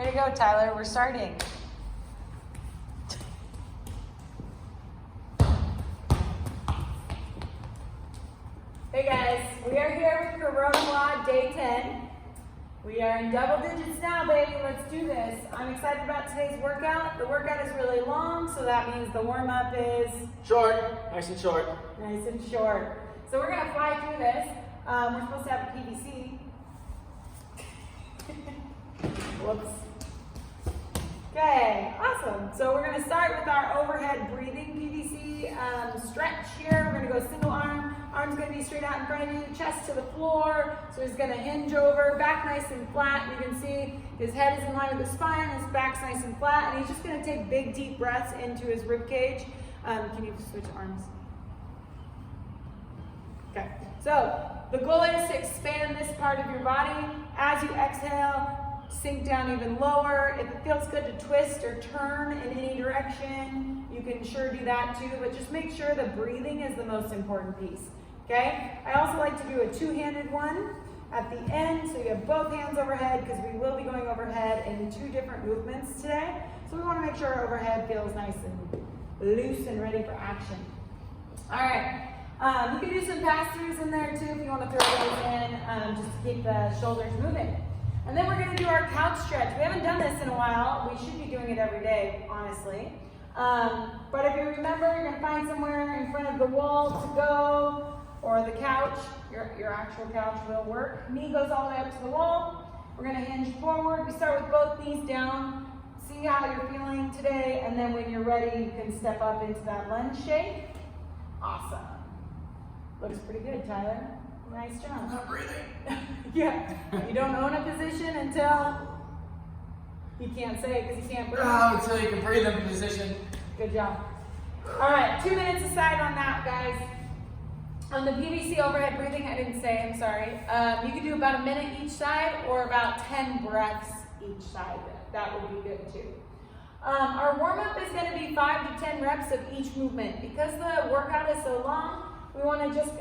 Here you go, Tyler. We're starting. Hey guys, we are here with WOD day 10. We are in double digits now, baby. Let's do this. I'm excited about today's workout. The workout is really long, so that means the warm-up is short, nice and short. Nice and short. So we're gonna fly through this. We're supposed to have a PVC. Whoops. Okay, awesome. So we're gonna start with our overhead breathing PVC stretch here. We're gonna go single arm. Arm's gonna be straight out in front of you, chest to the floor. So he's gonna hinge over, back nice and flat. You can see his head is in line with the spine, his back's nice and flat, and he's just gonna take big, deep breaths into his rib cage. Can you switch arms? Okay, so the goal is to expand this part of your body. As you exhale, sink down even lower. If it feels good to twist or turn in any direction, you can sure do that too, but just make sure the breathing is the most important piece, okay? I also like to do a two-handed one at the end, so you have both hands overhead, because we will be going overhead in 2 different movements today. So we want to make sure our overhead feels nice and loose and ready for action. All right. You can do some pass-throughs in there too if you want to throw those in, just to keep the shoulders moving. And then we're going to do our couch stretch. We haven't done this in a while. We should be doing it every day, honestly. But if you remember, you're going to find somewhere in front of the wall to go, or the couch. Your actual couch will work. Knee goes all the way up to the wall. We're going to hinge forward. We start with both knees down. See how you're feeling today, and then when you're ready, you can step up into that lunge shape. Awesome. Looks pretty good, Tyler. Nice job. I'm not breathing. Yeah. You don't own a position until you can't say it because you can't breathe. Oh, until you can breathe in position. Good job. All right, 2 minutes aside on that, guys. On the PVC overhead breathing, I didn't say, I'm sorry. You can do about a minute each side or about 10 breaths each side. That would be good too. Our warm-up is going to be 5 to 10 reps of each movement. Because the workout is so long, we want to just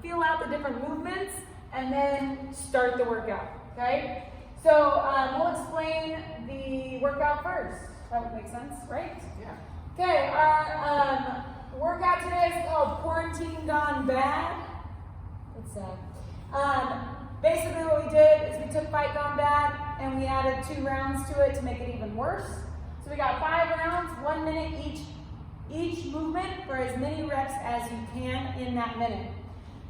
feel out the different movements and then start the workout, okay? So we'll explain the workout first. That would make sense, right? Yeah. Okay, our workout today is called Quarantine Gone Bad. What's that? Basically what we did is we took Fight Gone Bad and we added 2 rounds to it to make it even worse. So we got 5 rounds, 1 minute each movement for as many reps as you can in that minute.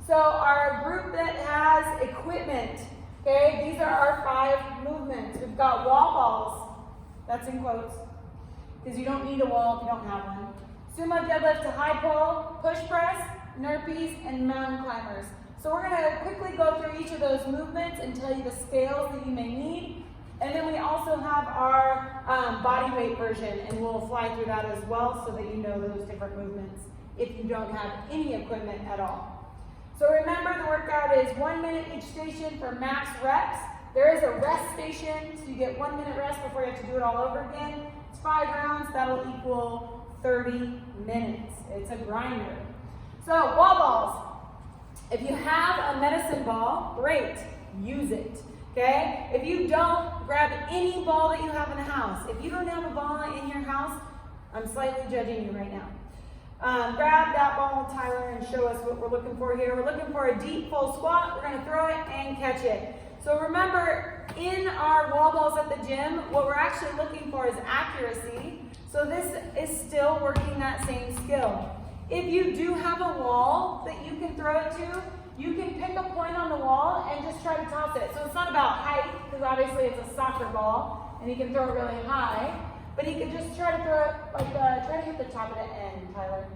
So our group that has equipment, okay, these are our 5 movements. We've got wall balls, that's in quotes, because you don't need a wall if you don't have one. Sumo deadlift to high pull, push press, Nurpees, and mountain climbers. So we're gonna quickly go through each of those movements and tell you the scales that you may need. And then we also have our body weight version, and we'll fly through that as well so that you know those different movements if you don't have any equipment at all. So remember, the workout is 1 minute each station for max reps. There is a rest station, so you get 1 minute rest before you have to do it all over again. It's 5 rounds, that'll equal 30 minutes. It's a grinder. So wall balls. If you have a medicine ball, great, use it. Okay? If you don't, grab any ball that you have in the house. If you don't have a ball in your house, I'm slightly judging you right now. Grab that ball, Tyler, and show us what we're looking for here. We're looking for a deep full squat. We're going to throw it and catch it. So remember, in our wall balls at the gym, what we're actually looking for is accuracy. So this is still working that same skill. If you do have a wall that you can throw it to, you can pick a point on the wall and just try to toss it. So it's not about height, because obviously it's a soccer ball, and you can throw it really high. But you can just try to throw it, like, try to hit the top of the end, Tyler.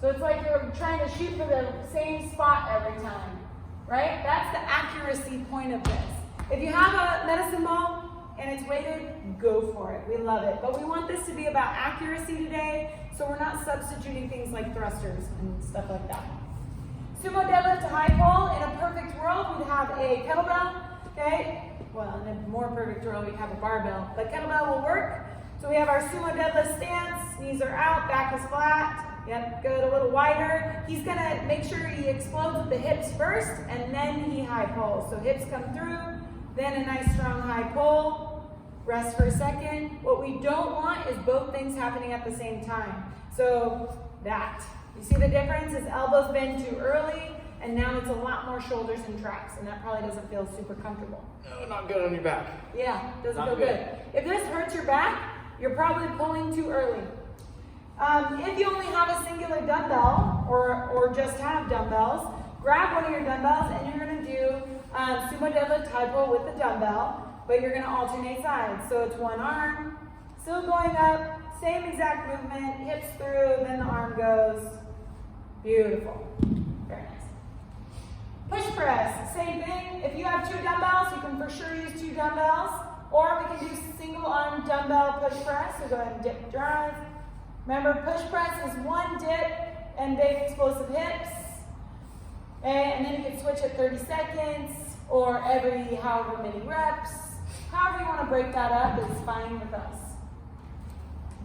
So it's like you're trying to shoot for the same spot every time, right? That's the accuracy point of this. If you have a medicine ball and it's weighted, go for it. We love it. But we want this to be about accuracy today, so we're not substituting things like thrusters and stuff like that. Sumo deadlift to high pull. In a perfect world, we'd have a kettlebell, okay? Well, in a more perfect world, we'd have a barbell, but kettlebell will work. So we have our sumo deadlift stance, knees are out, back is flat. Yep, go a little wider. He's gonna make sure he explodes with the hips first, and then he high pulls. So hips come through, then a nice strong high pull, rest for a second. What we don't want is both things happening at the same time. So that. You see the difference? His elbows bend too early, and now it's a lot more shoulders and traps, and that probably doesn't feel super comfortable. No, not good on your back. Yeah, doesn't Not feel good. If this hurts your back, you're probably pulling too early. If you only have a singular dumbbell, or just have dumbbells, grab one of your dumbbells, and you're going to do sumo deadlift high pull with the dumbbell, but you're going to alternate sides. So it's one arm, still going up, same exact movement, hips through, then the arm goes. Beautiful. Very nice. Push press, same thing. If you have 2 dumbbells, you can for sure use 2 dumbbells, or we can do single arm dumbbell push press. So go ahead and dip, drive. Remember, push press is 1 dip and big explosive hips. And then you can switch at 30 seconds or every however many reps. However you want to break that up is fine with us.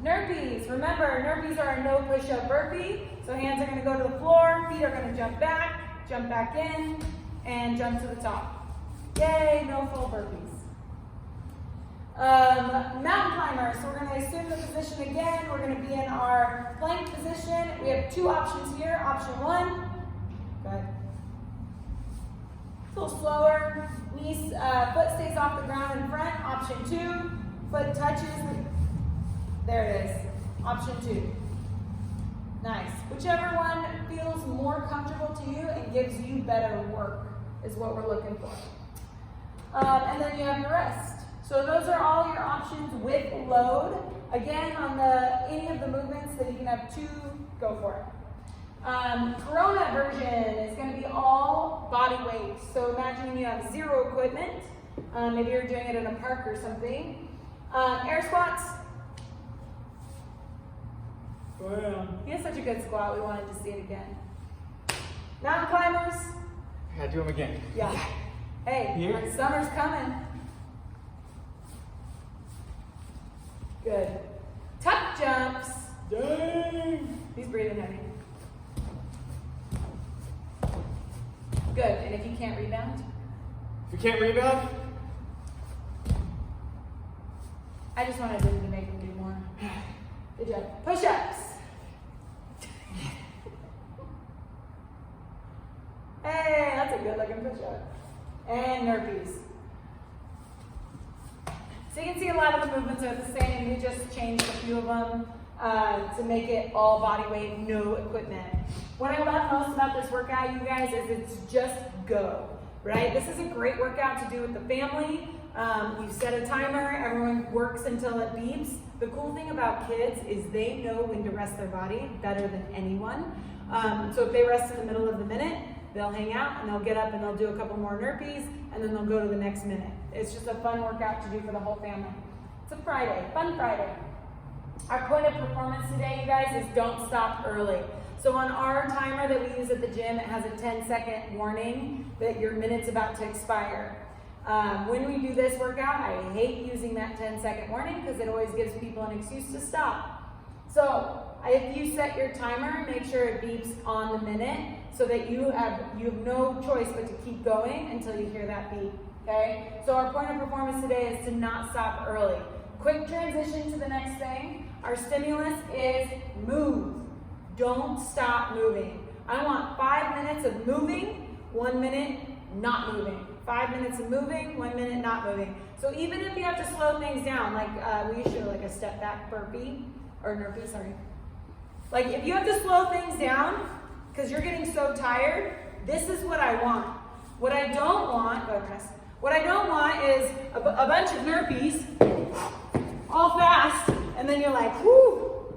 Nurpees. Remember, Nurpees are a no push-up burpee. So hands are going to go to the floor, feet are going to jump back in, and jump to the top. Yay, no full burpees. Mountain climbers. So we're going to assume the position again. We're going to be in our plank position. We have 2 options here. Option 1. Go ahead. A little slower. Foot stays off the ground in front. Option 2. Foot touches. There it is. Option 2. Nice. Whichever one feels more comfortable to you and gives you better work is what we're looking for. And then you have your rest. So those are all your options with load. Again, on any of the movements that you can have 2, go for it. Corona version is going to be all body weight. So imagine you have 0 equipment. Maybe you're doing it in a park or something. Air squats. He has such a good squat, we wanted to see it again. Mountain climbers. I gotta do them again. Yeah. Hey, Here? summer's coming. Good. Tuck jumps. Dang! He's breathing heavy. Good. And if you can't rebound? If you can't rebound? I just wanted him to make him do more. Good job. Push-ups. Hey, that's a good looking push-up. And Nurpees. So you can see a lot of the movements are the same. We just changed a few of them to make it all body weight, no equipment. What I love most about this workout, you guys, is it's just go, right? This is a great workout to do with the family. You set a timer, everyone works until it beeps. The cool thing about kids is they know when to rest their body better than anyone. So if they rest in the middle of the minute, they'll hang out and they'll get up and they'll do a couple more Nurpees and then they'll go to the next minute. It's just a fun workout to do for the whole family. It's a Friday, fun Friday. Our point of performance today, you guys, is don't stop early. So on our timer that we use at the gym, it has a 10-second warning that your minute's about to expire. When we do this workout, I hate using that 10-second warning because it always gives people an excuse to stop. So if you set your timer, make sure it beeps on the minute so that you have no choice but to keep going until you hear that beep, okay? So our point of performance today is to not stop early. Quick transition to the next thing. Our stimulus is move. Don't stop moving. I want 5 minutes of moving, 1 minute not moving. 5 minutes of moving, 1 minute not moving. So even if you have to slow things down, like we used to do like a step back burpee, or Nurpee, sorry. Like if you have to slow things down because you're getting so tired, this is what I want. What I don't want, what I don't want is a bunch of Nurpees all fast, and then you're like, whoo,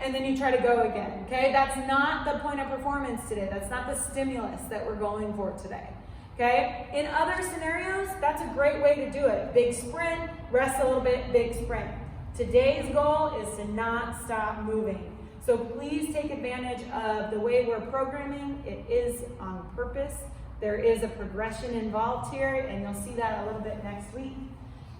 and then you try to go again, okay? That's not the point of performance today. That's not the stimulus that we're going for today, okay? In other scenarios, that's a great way to do it. Big sprint, rest a little bit, big sprint. Today's goal is to not stop moving. So please take advantage of the way we're programming. It is on purpose. There is a progression involved here, and you'll see that a little bit next week.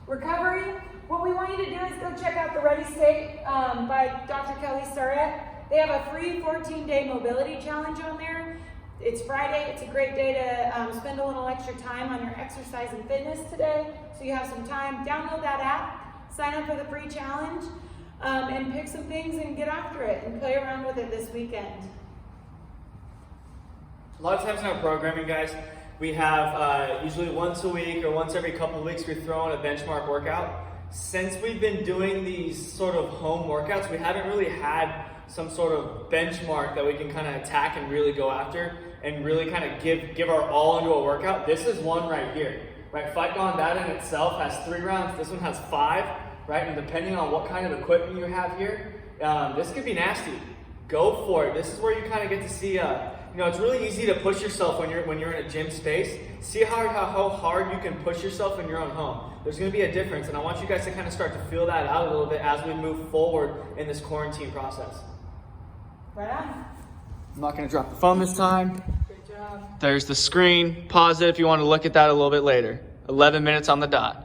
Recovery, what we want you to do is go check out the Ready State by Dr. Kelly Starrett. They have a free 14-day mobility challenge on there. It's Friday. It's a great day to spend a little extra time on your exercise and fitness today. So you have some time. Download that app, sign up for the free challenge, and pick some things and get after it and play around with it this weekend. A lot of times in our programming, guys, we have usually once a week or once every couple of weeks we throw on a benchmark workout. Since we've been doing these sort of home workouts, we haven't really had some sort of benchmark that we can kind of attack and really go after and really kind of give our all into a workout. This is one right here, right? Fight Gone Bad in itself has 3 rounds. This one has 5, right? And depending on what kind of equipment you have here, this could be nasty. Go for it. This is where you kind of get to see, it's really easy to push yourself when you're in a gym space. See how hard you can push yourself in your own home. There's going to be a difference, and I want you guys to kind of start to feel that out a little bit as we move forward in this quarantine process. Right on. I'm not going to drop the phone this time. Good job. There's the screen. Pause it if you want to look at that a little bit later. 11 minutes on the dot.